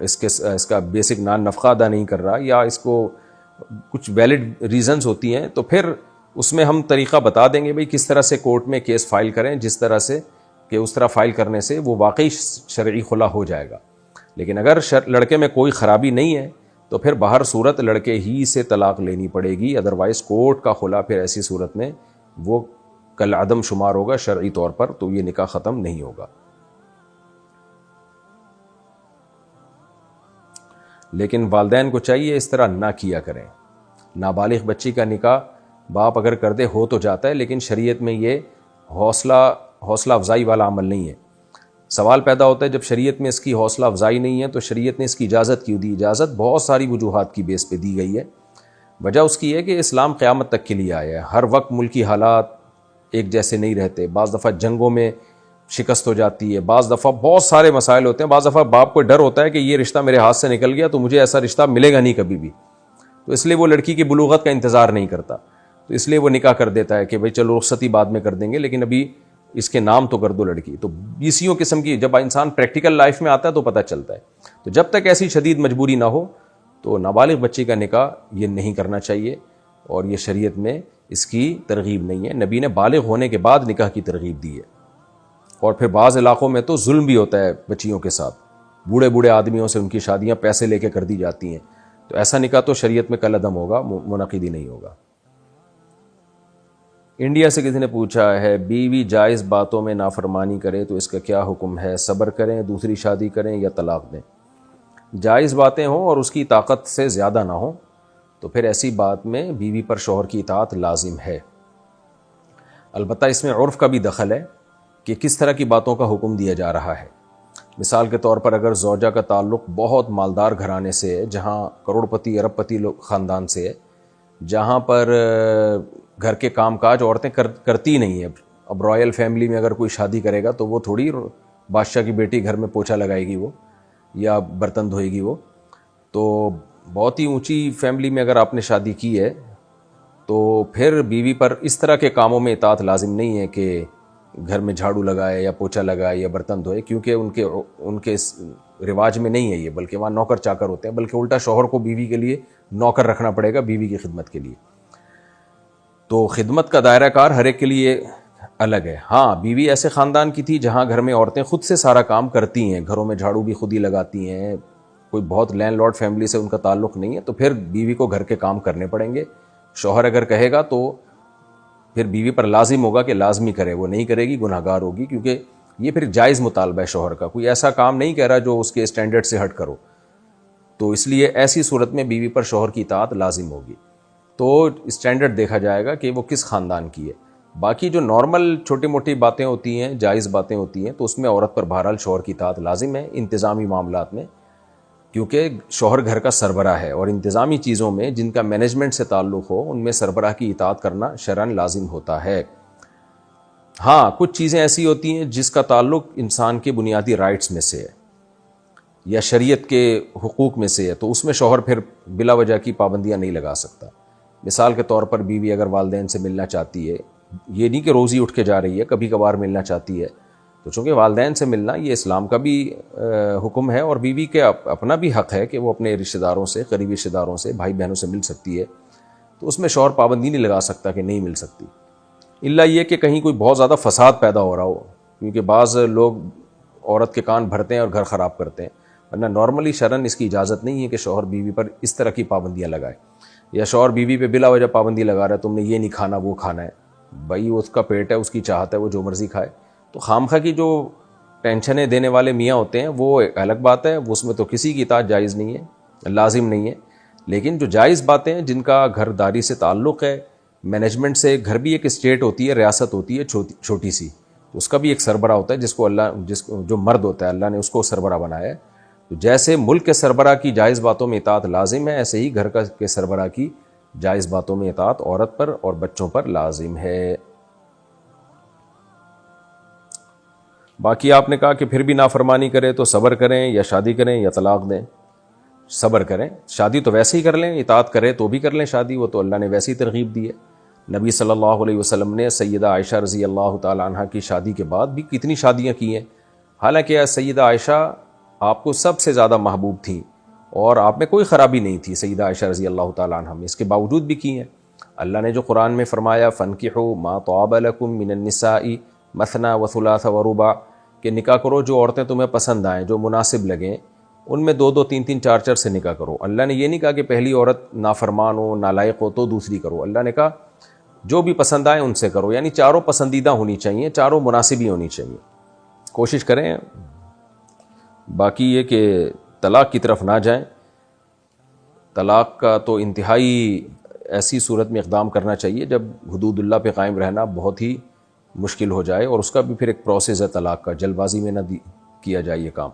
اس کا بیسک نفقہ ادا نہیں کر رہا، یا اس کو کچھ ویلڈ ریزنز ہوتی ہیں، تو پھر اس میں ہم طریقہ بتا دیں گے بھئی کس طرح سے کورٹ میں کیس فائل کریں، جس طرح سے کہ اس طرح فائل کرنے سے وہ واقعی شرعی خلا ہو جائے گا۔ لیکن اگر لڑکے میں کوئی خرابی نہیں ہے تو پھر باہر صورت لڑکے ہی سے طلاق لینی پڑے گی، ادروائز کورٹ کا خلا پھر ایسی صورت میں وہ کل عدم شمار ہوگا شرعی طور پر، تو یہ نکاح ختم نہیں ہوگا۔ لیکن والدین کو چاہیے اس طرح نہ کیا کریں۔ نابالغ بچی کا نکاح باپ اگر کر دے ہو تو جاتا ہے، لیکن شریعت میں یہ حوصلہ افزائی والا عمل نہیں ہے۔ سوال پیدا ہوتا ہے جب شریعت میں اس کی حوصلہ افزائی نہیں ہے تو شریعت نے اس کی اجازت کیوں دی؟ اجازت بہت ساری وجوہات کی بیس پہ دی گئی ہے۔ وجہ اس کی ہے کہ اسلام قیامت تک کے لیے آیا ہے، ہر وقت ملکی حالات ایک جیسے نہیں رہتے، بعض دفعہ جنگوں میں شکست ہو جاتی ہے، بعض دفعہ بہت سارے مسائل ہوتے ہیں، بعض دفعہ باپ کو ڈر ہوتا ہے کہ یہ رشتہ میرے ہاتھ سے نکل گیا تو مجھے ایسا رشتہ ملے گا نہیں کبھی بھی، تو اس لیے وہ لڑکی کی بلوغت کا انتظار نہیں کرتا، تو اس لیے وہ نکاح کر دیتا ہے کہ بھئی چلو رخصتی بعد میں کر دیں گے لیکن ابھی اس کے نام تو کر دو لڑکی۔ تو بیسیوں قسم کی جب انسان پریکٹیکل لائف میں آتا ہے تو پتہ چلتا ہے۔ تو جب تک ایسی شدید مجبوری نہ ہو تو نابالغ بچی کا نکاح یہ نہیں کرنا چاہیے، اور یہ شریعت میں اس کی ترغیب نہیں ہے۔ نبی نے بالغ ہونے کے بعد نکاح کی ترغیب دی ہے۔ اور پھر بعض علاقوں میں تو ظلم بھی ہوتا ہے بچیوں کے ساتھ، بوڑھے بوڑھے آدمیوں سے ان کی شادیاں پیسے لے کے کر دی جاتی ہیں، تو ایسا نکاح تو شریعت میں کل عدم ہوگا، منعقد ہی نہیں ہوگا۔ انڈیا سے کسی نے پوچھا ہے بیوی جائز باتوں میں نافرمانی کرے تو اس کا کیا حکم ہے؟ صبر کریں، دوسری شادی کریں یا طلاق دیں؟ جائز باتیں ہوں اور اس کی طاقت سے زیادہ نہ ہوں تو پھر ایسی بات میں بیوی پر شوہر کی اطاعت لازم ہے۔ البتہ اس میں عرف کا بھی دخل ہے کہ کس طرح کی باتوں کا حکم دیا جا رہا ہے۔ مثال کے طور پر اگر زوجہ کا تعلق بہت مالدار گھرانے سے ہے، جہاں کروڑ پتی ارب پتی خاندان سے ہے، جہاں پر گھر کے کام کاج عورتیں کرتی نہیں ہیں، اب رائل فیملی میں اگر کوئی شادی کرے گا تو وہ تھوڑی بادشاہ کی بیٹی گھر میں پوچھا لگائے گی وہ یا برتن دھوئے گی وہ، تو بہت ہی اونچی فیملی میں اگر آپ نے شادی کی ہے تو پھر بیوی پر اس طرح کے کاموں میں اطاعت لازم نہیں ہے کہ گھر میں جھاڑو لگائے یا پوچھا لگائے یا برتن دھوئے، کیونکہ ان کے رواج میں نہیں ہے یہ، بلکہ وہاں نوکر چاکر ہوتے ہیں، بلکہ الٹا شوہر کو بیوی کے لیے نوکر رکھنا پڑے گا بیوی کی خدمت کے لیے۔ تو خدمت کا دائرہ کار ہر ایک کے لیے الگ ہے۔ ہاں بیوی ایسے خاندان کی تھی جہاں گھر میں عورتیں خود سے سارا کام کرتی ہیں، گھروں میں جھاڑو بھی خود ہی لگاتی ہیں، کوئی بہت لینڈ لارڈ فیملی سے ان کا تعلق نہیں ہے، تو پھر بیوی کو گھر کے کام کرنے پڑیں گے۔ شوہر اگر کہے گا تو پھر بیوی پر لازم ہوگا کہ لازمی کرے، وہ نہیں کرے گی گناہ گار ہوگی، کیونکہ یہ پھر جائز مطالبہ ہے شوہر کا، کوئی ایسا کام نہیں کہہ رہا جو اس کے اسٹینڈرڈ سے ہٹ کرو، تو اس لیے ایسی صورت میں بیوی پر شوہر کی اطاعت لازم ہوگی۔ تو اسٹینڈرڈ دیکھا جائے گا کہ وہ کس خاندان کی ہے۔ باقی جو نارمل چھوٹی موٹی باتیں ہوتی ہیں، جائز باتیں ہوتی ہیں، تو اس میں عورت پر بہرحال شوہر کی اطاعت لازم ہے انتظامی معاملات میں، کیونکہ شوہر گھر کا سربراہ ہے، اور انتظامی چیزوں میں جن کا مینجمنٹ سے تعلق ہو ان میں سربراہ کی اطاعت کرنا شرعاً لازم ہوتا ہے۔ ہاں کچھ چیزیں ایسی ہوتی ہیں جس کا تعلق انسان کے بنیادی رائٹس میں سے ہے یا شریعت کے حقوق میں سے ہے، تو اس میں شوہر پھر بلا وجہ کی پابندیاں نہیں لگا سکتا۔ مثال کے طور پر بیوی اگر والدین سے ملنا چاہتی ہے، یہ نہیں کہ روز ہی اٹھ کے جا رہی ہے، کبھی کبھار ملنا چاہتی ہے، تو چونکہ والدین سے ملنا یہ اسلام کا بھی حکم ہے، اور بیوی کے اپنا بھی حق ہے کہ وہ اپنے رشتہ داروں سے، قریبی رشتہ داروں سے، بھائی بہنوں سے مل سکتی ہے، تو اس میں شوہر پابندی نہیں لگا سکتا کہ نہیں مل سکتی، الا یہ کہ کہیں کوئی بہت زیادہ فساد پیدا ہو رہا ہو، کیونکہ بعض لوگ عورت کے کان بھرتے ہیں اور گھر خراب کرتے ہیں، ورنہ نارملی شرعاً اس کی اجازت نہیں ہے کہ شوہر بیوی پر اس طرح کی پابندیاں لگائے، یا شوہر بیوی پہ بلا وجہ پابندی لگا رہا ہے تم نے یہ نہیں کھانا وہ کھانا ہے، بھائی اس کا پیٹ ہے، اس کی چاہت ہے، وہ جو مرضی کھائے۔ تو خامخواہ کی جو ٹینشنیں دینے والے میاں ہوتے ہیں وہ ایک الگ بات ہے، اس میں تو کسی کی اطاعت جائز نہیں ہے، لازم نہیں ہے، لیکن جو جائز باتیں ہیں جن کا گھر داری سے تعلق ہے، مینجمنٹ سے، گھر بھی ایک اسٹیٹ ہوتی ہے، ریاست ہوتی ہے چھوٹی سی، تو اس کا بھی ایک سربراہ ہوتا ہے جس کو جو مرد ہوتا ہے اللہ نے اس کو سربراہ بنایا ہے، تو جیسے ملک کے سربراہ کی جائز باتوں میں اطاعت لازم ہے، ایسے ہی گھر کے سربراہ کی جائز باتوں میں اطاعت عورت پر اور بچوں پر لازم ہے۔ باقی آپ نے کہا کہ پھر بھی نافرمانی کرے تو صبر کریں یا شادی کریں یا طلاق دیں؟ صبر کریں، شادی تو ویسے ہی کر لیں، اطاعت کرے تو بھی کر لیں شادی، وہ تو اللہ نے ویسے ہی ترغیب دی ہے۔ نبی صلی اللہ علیہ وسلم نے سیدہ عائشہ رضی اللہ تعالی عنہ کی شادی کے بعد بھی کتنی شادیاں کی ہیں، حالانکہ سیدہ عائشہ آپ کو سب سے زیادہ محبوب تھیں اور آپ میں کوئی خرابی نہیں تھی، سیدہ عائشہ رضی اللہ تعالیٰ عنہ میں، اس کے باوجود بھی کی ہیں۔ اللہ نے جو قرآن میں فرمایا فَانْكِحُوا مَا طَابَ لَكُم مِّنَ النِّسَاءِ مَثْنَىٰ وَثُلَاثَ وَرُبَاعَ، کہ نکاح کرو جو عورتیں تمہیں پسند آئیں، جو مناسب لگیں، ان میں دو دو تین تین چار چار سے نکاح کرو۔ اللہ نے یہ نہیں کہا کہ پہلی عورت نافرمان ہو، نالائق ہو تو دوسری کرو، اللہ نے کہا جو بھی پسند آئے ان سے کرو، یعنی چاروں پسندیدہ ہونی چاہیے، چاروں مناسب ہی ہونی چاہیے۔ کوشش کریں، باقی یہ کہ طلاق کی طرف نہ جائیں۔ طلاق کا تو انتہائی ایسی صورت میں اقدام کرنا چاہیے جب حدود اللہ پہ قائم رہنا بہت ہی مشکل ہو جائے، اور اس کا بھی پھر ایک پروسیس ہے طلاق کا، جلد بازی میں نہ کیا جائے یہ کام۔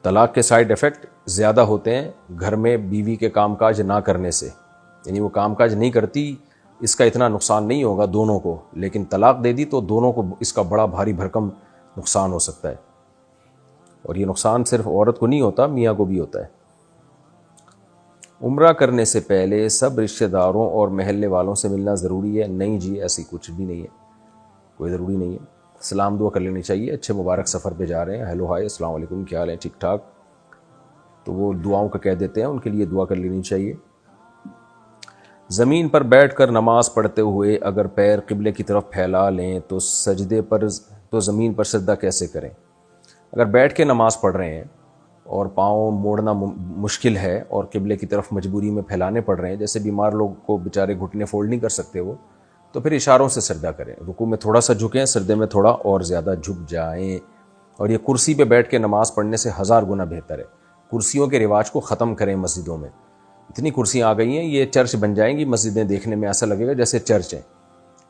طلاق کے سائیڈ ایفیکٹ زیادہ ہوتے ہیں گھر میں بیوی کے کام کاج نہ کرنے سے، یعنی وہ کام کاج نہیں کرتی، اس کا اتنا نقصان نہیں ہوگا دونوں کو، لیکن طلاق دے دی تو دونوں کو اس کا بڑا بھاری بھرکم نقصان ہو سکتا ہے، اور یہ نقصان صرف عورت کو نہیں ہوتا، میاں کو بھی ہوتا ہے۔ عمرہ کرنے سے پہلے سب رشتہ داروں اور محلے والوں سے ملنا ضروری ہے؟ نہیں جی، ایسی کچھ بھی نہیں ہے، کوئی ضروری نہیں ہے۔ سلام دعا کر لینی چاہیے، اچھے مبارک سفر پہ جا رہے ہیں، ہیلو ہائے السلام علیکم، کیا حال ہے، ٹھیک ٹھاک، تو وہ دعاؤں کا کہہ دیتے ہیں، ان کے لیے دعا کر لینی چاہیے۔ زمین پر بیٹھ کر نماز پڑھتے ہوئے اگر پیر قبلے کی طرف پھیلا لیں تو سجدے پر تو زمین پر سجدہ کیسے کریں؟ اگر بیٹھ کے نماز پڑھ رہے ہیں اور پاؤں موڑنا مشکل ہے اور قبلے کی طرف مجبوری میں پھیلانے پڑ رہے ہیں، جیسے بیمار لوگ کو بیچارے گھٹنے فولڈ نہیں کر سکتے وہ، تو پھر اشاروں سے سجدہ کریں، رکوع میں تھوڑا سا جھکیں، سجدے میں تھوڑا اور زیادہ جھک جائیں، اور یہ کرسی پہ بیٹھ کے نماز پڑھنے سے 1000 گنا بہتر ہے۔ کرسیوں کے رواج کو ختم کریں مسجدوں میں، اتنی کرسیاں آ گئی ہیں، یہ چرچ بن جائیں گی مسجدیں، دیکھنے میں ایسا لگے گا جیسے چرچ ہیں۔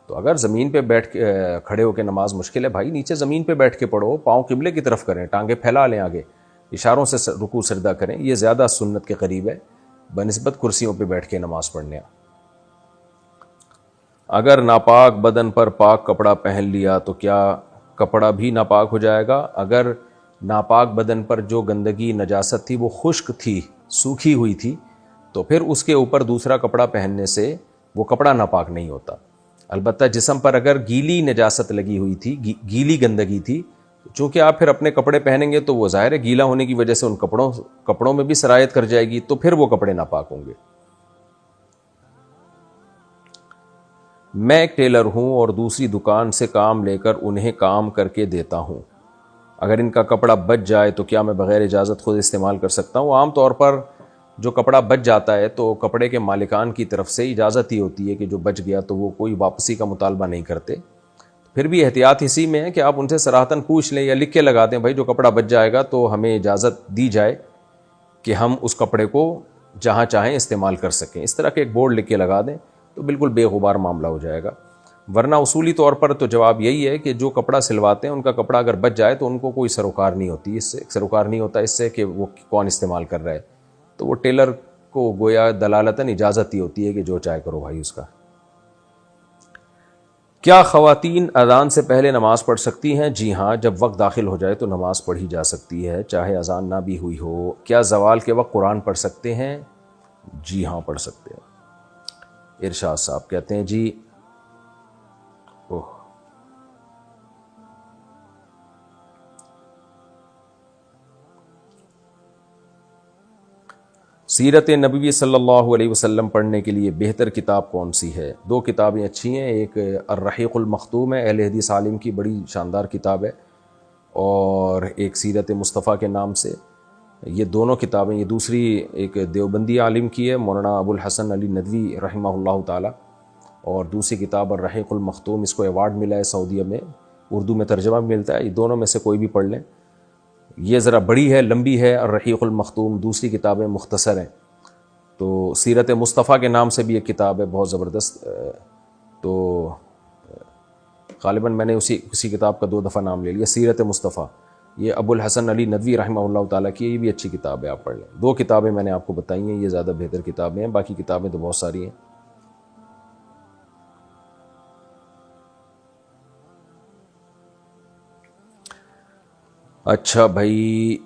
تو اگر زمین پہ بیٹھ کے کھڑے ہو کے نماز مشکل ہے بھائی، نیچے زمین پہ بیٹھ کے پڑھو، پاؤں قبلے کی طرف کریں، ٹانگیں پھیلا لیں آگے، اشاروں سے رکوع سجدہ کریں، یہ زیادہ سنت کے قریب ہے بنسبت کرسیوں پہ بیٹھ کے نماز پڑھنے۔ اگر ناپاک بدن پر پاک کپڑا پہن لیا تو کیا کپڑا بھی ناپاک ہو جائے گا؟ اگر ناپاک بدن پر جو گندگی نجاست تھی وہ خشک تھی، سوکھی ہوئی تھی، تو پھر اس کے اوپر دوسرا کپڑا پہننے سے وہ کپڑا ناپاک نہیں ہوتا۔ البتہ جسم پر اگر گیلی نجاست لگی ہوئی تھی، گیلی گندگی تھی، چونکہ آپ پھر اپنے کپڑے پہنیں گے تو وہ ظاہر ہے گیلا ہونے کی وجہ سے ان کپڑوں میں بھی سرایت کر جائے گی، تو پھر وہ کپڑے ناپاک ہوں گے۔ میں ایک ٹیلر ہوں اور دوسری دکان سے کام لے کر انہیں کام کر کے دیتا ہوں، اگر ان کا کپڑا بچ جائے تو کیا میں بغیر اجازت خود استعمال کر سکتا ہوں؟ عام طور پر جو کپڑا بچ جاتا ہے تو کپڑے کے مالکان کی طرف سے اجازت ہی ہوتی ہے کہ جو بچ گیا تو وہ کوئی واپسی کا مطالبہ نہیں کرتے۔ پھر بھی احتیاط اسی میں ہے کہ آپ ان سے صراحتاً پوچھ لیں یا لکھ کے لگا دیں، بھائی جو کپڑا بچ جائے گا تو ہمیں اجازت دی جائے کہ ہم اس کپڑے کو جہاں چاہیں استعمال کر سکیں، اس طرح کے ایک بورڈ لکھ کے لگا دیں تو بالکل بے غبار معاملہ ہو جائے گا۔ ورنہ اصولی طور پر تو جواب یہی ہے کہ جو کپڑا سلواتے ہیں ان کا کپڑا اگر بچ جائے تو ان کو کوئی سروکار نہیں ہوتی، اس سے سروکار نہیں ہوتا اس سے کہ وہ کون استعمال کر رہا ہے، تو وہ ٹیلر کو گویا دلالتاً اجازت ہی ہوتی ہے کہ جو چاہے کرو بھائی اس کا۔ کیا خواتین اذان سے پہلے نماز پڑھ سکتی ہیں؟ جی ہاں، جب وقت داخل ہو جائے تو نماز پڑھی جا سکتی ہے، چاہے اذان نہ بھی ہوئی ہو۔ کیا زوال کے وقت قرآن پڑھ سکتے ہیں؟ جی ہاں پڑھ سکتے ہیں۔ ارشاد صاحب کہتے ہیں جی سیرت نبوی صلی اللہ علیہ وسلم پڑھنے کے لیے بہتر کتاب کون سی ہے؟ دو کتابیں اچھی ہیں، ایک الرحیق المختوم ہے، اہل حدیث عالم کی بڑی شاندار کتاب ہے، اور ایک سیرت مصطفیٰ کے نام سے، یہ دونوں کتابیں، یہ دوسری ایک دیوبندی عالم کی ہے مولانا ابو الحسن علی ندوی رحمہ اللہ تعالی، اور دوسری کتاب الرحیق المختوم، اس کو ایوارڈ ملا ہے سعودیہ میں، اردو میں ترجمہ بھی ملتا ہے، یہ دونوں میں سے کوئی بھی پڑھ لیں۔ یہ ذرا بڑی ہے، لمبی ہے الرحیق المختوم، دوسری کتابیں مختصر ہیں۔ تو سیرت مصطفیٰ کے نام سے بھی ایک کتاب ہے بہت زبردست، تو غالباً میں نے اسی کتاب کا 2 دفعہ نام لے لیا، سیرت مصطفیٰ، یہ ابو الحسن علی ندوی رحمہ اللہ تعالیٰ کی، یہ بھی اچھی کتاب ہے، آپ پڑھ لیں۔ 2 کتابیں میں نے آپ کو بتائی ہیں، یہ زیادہ بہتر کتابیں ہیں، باقی کتابیں تو بہت ساری ہیں۔ اچھا بھائی،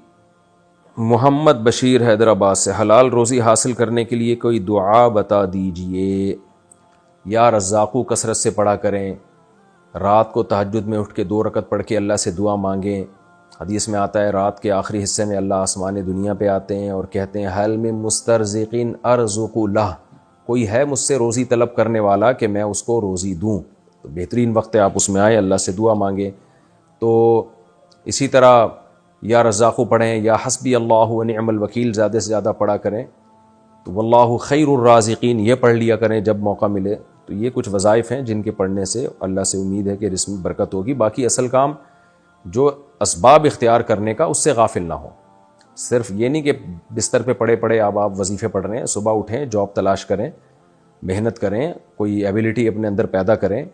محمد بشیر حیدرآباد سے، حلال روزی حاصل کرنے کے لیے کوئی دعا بتا دیجئے۔ یا رزاقو کثرت سے پڑھا کریں، رات کو تہجد میں اٹھ کے 2 رکعت پڑھ کے اللہ سے دعا مانگیں، حدیث میں آتا ہے رات کے آخری حصے میں اللہ آسمان دنیا پہ آتے ہیں اور کہتے ہیں حل من مسترزقین ارزق لہ، کوئی ہے مجھ سے روزی طلب کرنے والا کہ میں اس کو روزی دوں؟ تو بہترین وقت ہے آپ اس میں آئیں، اللہ سے دعا مانگیں۔ تو اسی طرح یا رزاقو پڑھیں، یا حسبی اللہ و نعم الوکیل زیادہ سے زیادہ پڑھا کریں، تو واللہ خیر الرازقین یہ پڑھ لیا کریں جب موقع ملے۔ تو یہ کچھ وظائف ہیں جن کے پڑھنے سے اللہ سے امید ہے کہ رزق میں برکت ہوگی۔ باقی اصل کام جو اسباب اختیار کرنے کا، اس سے غافل نہ ہو۔ صرف یہ نہیں کہ بستر پہ پڑے پڑے آپ وظیفے پڑھ رہے ہیں، صبح اٹھیں، جاب تلاش کریں، محنت کریں، کوئی ایبیلٹی اپنے اندر پیدا کریں،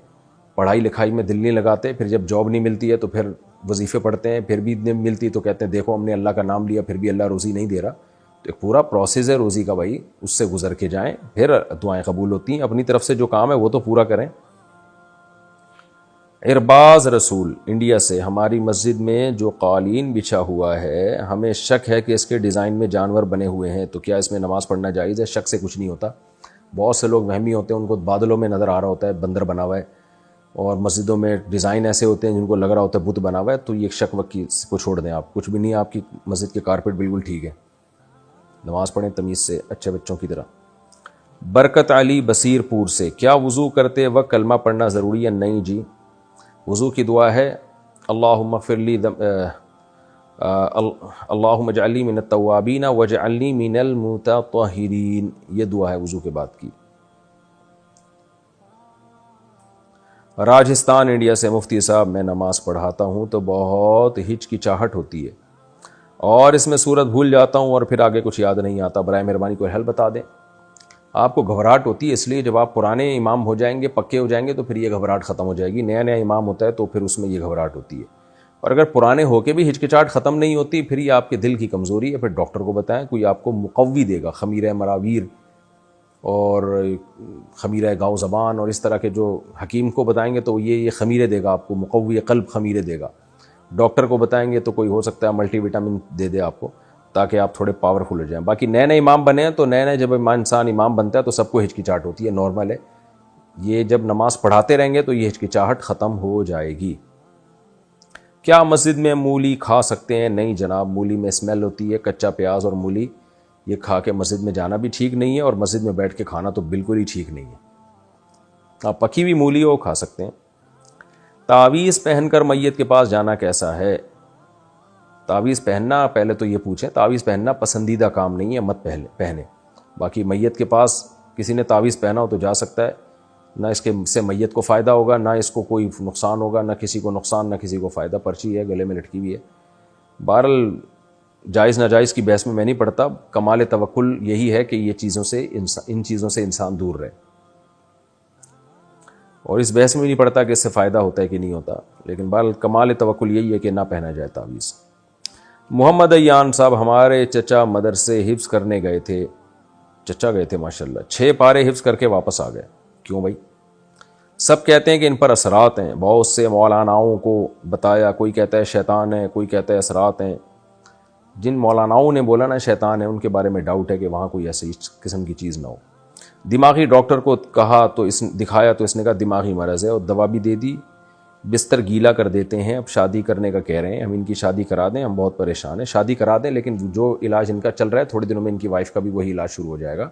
پڑھائی لکھائی میں دل نہیں لگاتے، پھر جب جاب نہیں ملتی ہے تو پھر وظیفے پڑھتے ہیں، پھر بھی نہیں ملتی تو کہتے ہیں دیکھو ہم نے اللہ کا نام لیا پھر بھی اللہ روزی نہیں دے رہا۔ تو ایک پورا پروسیس ہے روزی کا بھائی، اس سے گزر کے جائیں، پھر دعائیں قبول ہوتی ہیں۔ اپنی طرف سے جو کام ہے وہ تو پورا کریں۔ ارباز رسول انڈیا سے، ہماری مسجد میں جو قالین بچھا ہوا ہے ہمیں شک ہے کہ اس کے ڈیزائن میں جانور بنے ہوئے ہیں، تو کیا اس میں نماز پڑھنا جائز ہے؟ شک سے کچھ نہیں ہوتا۔ بہت سے لوگ وہمی ہوتے ہیں، ان کو بادلوں میں نظر آ رہا ہوتا ہے بندر بنا ہوا ہے، اور مسجدوں میں ڈیزائن ایسے ہوتے ہیں جن کو لگ رہا ہوتا ہے بت بنا ہوا ہے، تو یہ شک وک کو چھوڑ دیں آپ، کچھ بھی نہیں، آپ کی مسجد کے کارپیٹ بالکل ٹھیک ہے، نماز پڑھیں تمیز سے اچھے بچوں کی طرح۔ برکت علی بصیر پور سے، کیا وضو کرتے وقت کلمہ پڑھنا ضروری ہے؟ نہیں جی، وضو کی دعا ہے اللہم اغفر لی اللہم اجعلنی من التوابین واجعلنی من المتطہرین، یہ دعا ہے وضو کے بعد کی۔ راجستھان انڈیا سے، مفتی صاحب میں نماز پڑھاتا ہوں تو بہت ہچکچاہٹ ہوتی ہے اور اس میں سورت بھول جاتا ہوں اور پھر آگے کچھ یاد نہیں آتا، برائے مہربانی کوئی حل بتا دیں۔ آپ کو گھبراہٹ ہوتی ہے اس لیے جب آپ پرانے امام ہو جائیں گے، پکے ہو جائیں گے، تو پھر یہ گھبراہٹ ختم ہو جائے گی۔ نیا نیا امام ہوتا ہے تو پھر اس میں یہ گھبراہٹ ہوتی ہے، اور اگر پرانے ہو کے بھی ہچکچاہٹ ختم نہیں ہوتی، پھر یہ آپ کے دل کی کمزوری ہے۔ پھر ڈاکٹر کو بتائیں، کوئی آپ کو مقوی دے گا، خمیرہ مراویر اور خمیرہ گاؤ زبان اور اس طرح کے جو حکیم کو بتائیں گے تو یہ خمیرے دے گا آپ کو، مقوی قلب خمیرے دے گا۔ ڈاکٹر کو بتائیں گے تو کوئی ہو سکتا ہے ملٹی وٹامن دے دے آپ کو، تاکہ آپ تھوڑے پاورفل ہو جائیں۔ باقی نئے نئے امام بنے ہیں تو نئے جب انسان امام بنتا ہے تو سب کو ہچکچاہٹ ہوتی ہے، نارمل ہے۔ یہ جب نماز پڑھاتے رہیں گے تو یہ ہچکچاہٹ ختم ہو جائے گی۔ کیا مسجد میں مولی کھا سکتے ہیں؟ نہیں جناب، مولی میں اسمیل ہوتی ہے، کچا پیاز اور مولی یہ کھا کے مسجد میں جانا بھی ٹھیک نہیں ہے، اور مسجد میں بیٹھ کے کھانا تو بالکل ہی ٹھیک نہیں ہے۔ آپ پکی ہوئی مولی ہو کھا سکتے ہیں۔ تعویذ پہن کر میت کے پاس جانا کیسا ہے؟ تعویذ پہننا، پہلے تو یہ پوچھیں، تعویذ پہننا پسندیدہ کام نہیں ہے، مت پہنے۔ باقی میت کے پاس کسی نے تعویذ پہنا ہو تو جا سکتا ہے، نہ اس کے سے میت کو فائدہ ہوگا، نہ اس کو کوئی نقصان ہوگا، نہ کسی کو نقصان نہ کسی کو فائدہ، پرچی ہے گلے میں لٹکی ہوئی ہے۔ بہرحال جائز ناجائز کی بحث میں نہیں پڑتا، کمال توکل یہی ہے کہ یہ ان چیزوں سے انسان دور رہے، اور اس بحث میں نہیں پڑتا کہ اس سے فائدہ ہوتا ہے کہ نہیں ہوتا، لیکن بہرحال کمال توکل یہی ہے کہ نہ پہنا جائے تعویذ۔ محمد ایان صاحب، ہمارے چچا مدرسے حفظ کرنے گئے تھے، چچا گئے تھے ماشاءاللہ، 6 پارے حفظ کر کے واپس آ گئے، کیوں بھائی؟ سب کہتے ہیں کہ ان پر اثرات ہیں، بہت سے مولاناؤں کو بتایا، کوئی کہتا ہے شیطان ہے، کوئی کہتا ہے اثرات ہیں۔ جن مولاناؤں نے بولا نا شیطان ہے، ان کے بارے میں ڈاؤٹ ہے کہ وہاں کوئی ایسی قسم کی چیز نہ ہو۔ دماغی ڈاکٹر کو کہا تو دکھایا تو اس نے کہا دماغی مرض ہے، اور دوا بھی دے دی، بستر گیلا کر دیتے ہیں، اب شادی کرنے کا کہہ رہے ہیں، ہم ان کی شادی کرا دیں، ہم بہت پریشان ہیں۔ شادی کرا دیں، لیکن جو علاج ان کا چل رہا ہے تھوڑے دنوں میں ان کی وائف کا بھی وہی علاج شروع ہو جائے گا،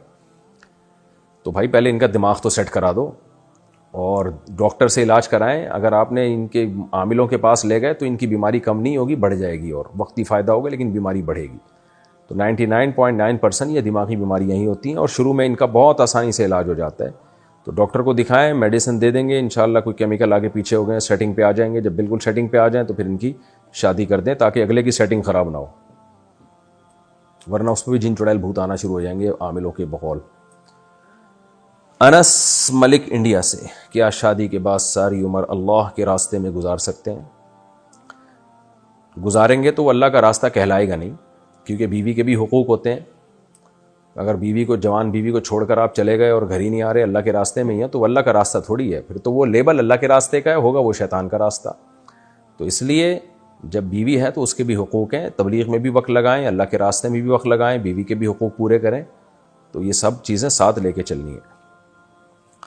تو بھائی پہلے ان کا دماغ تو سیٹ کرا دو اور ڈاکٹر سے علاج کرائیں۔ اگر آپ نے ان کے عاملوں کے پاس لے گئے تو ان کی بیماری کم نہیں ہوگی، بڑھ جائے گی، اور وقتی فائدہ ہوگا لیکن بیماری بڑھے گی۔ تو 99.9% یہ دماغی بیماریاں ہی ہوتی ہیں، اور شروع میں ان کا بہت آسانی سے علاج ہو جاتا ہے۔ تو ڈاکٹر کو دکھائیں، میڈیسن دے دیں گے، انشاءاللہ کوئی کیمیکل آگے پیچھے ہو گئے، سیٹنگ پہ آ جائیں گے، جب بالکل سیٹنگ پہ آ جائیں تو پھر ان کی شادی کر دیں تاکہ اگلے کی سیٹنگ خراب نہ ہو، ورنہ اس میں بھی جن چڑیل بھوت آنا شروع ہو جائیں گے عاملوں کے بقول۔ انس ملک انڈیا سے، کیا شادی کے بعد ساری عمر اللہ کے راستے میں گزار سکتے ہیں؟ گزاریں گے تو وہ اللہ کا راستہ کہلائے گا نہیں، کیونکہ بیوی کے بھی حقوق ہوتے ہیں۔ اگر بیوی کو، جوان بیوی کو چھوڑ کر آپ چلے گئے اور گھر ہی نہیں آ رہے، اللہ کے راستے میں ہی ہیں، تو وہ اللہ کا راستہ تھوڑی ہے، پھر تو وہ لیبل اللہ کے راستے کا ہوگا، وہ شیطان کا راستہ۔ تو اس لیے جب بیوی ہے تو اس کے بھی حقوق ہیں، تبلیغ میں بھی وقت لگائیں، اللہ کے راستے میں بھی وقت لگائیں، بیوی کے بھی حقوق پورے کریں، تو یہ سب چیزیں ساتھ لے کے چلنی ہیں۔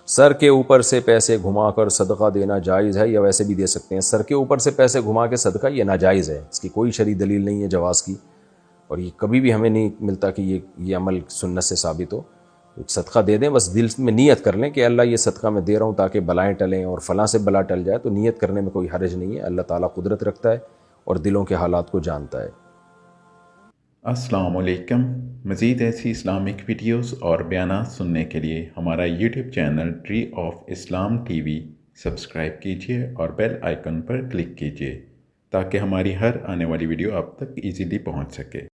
سر کے اوپر سے پیسے گھما کر صدقہ دینا جائز ہے یا ویسے بھی دے سکتے ہیں؟ سر کے اوپر سے پیسے گھما کے صدقہ یہ ناجائز ہے، اس کی کوئی شرعی دلیل نہیں ہے جواز کی، اور یہ کبھی بھی ہمیں نہیں ملتا کہ یہ عمل سنت سے ثابت ہو۔ صدقہ دے دیں، بس دل میں نیت کر لیں کہ اللہ یہ صدقہ میں دے رہا ہوں تاکہ بلائیں ٹلیں اور فلاں سے بلا ٹل جائے، تو نیت کرنے میں کوئی حرج نہیں ہے۔ اللہ تعالیٰ قدرت رکھتا ہے اور دلوں کے حالات کو جانتا ہے۔ السلام علیکم۔ مزید ایسی اسلامک ویڈیوز اور بیانات سننے کے لیے ہمارا YouTube channel tree of Islam T V subscribe کیجیے اور بیل آئیکن پر کلک کیجیے تاکہ ہماری ہر آنے والی ویڈیو آپ تک ایزیلی پہنچ سکے۔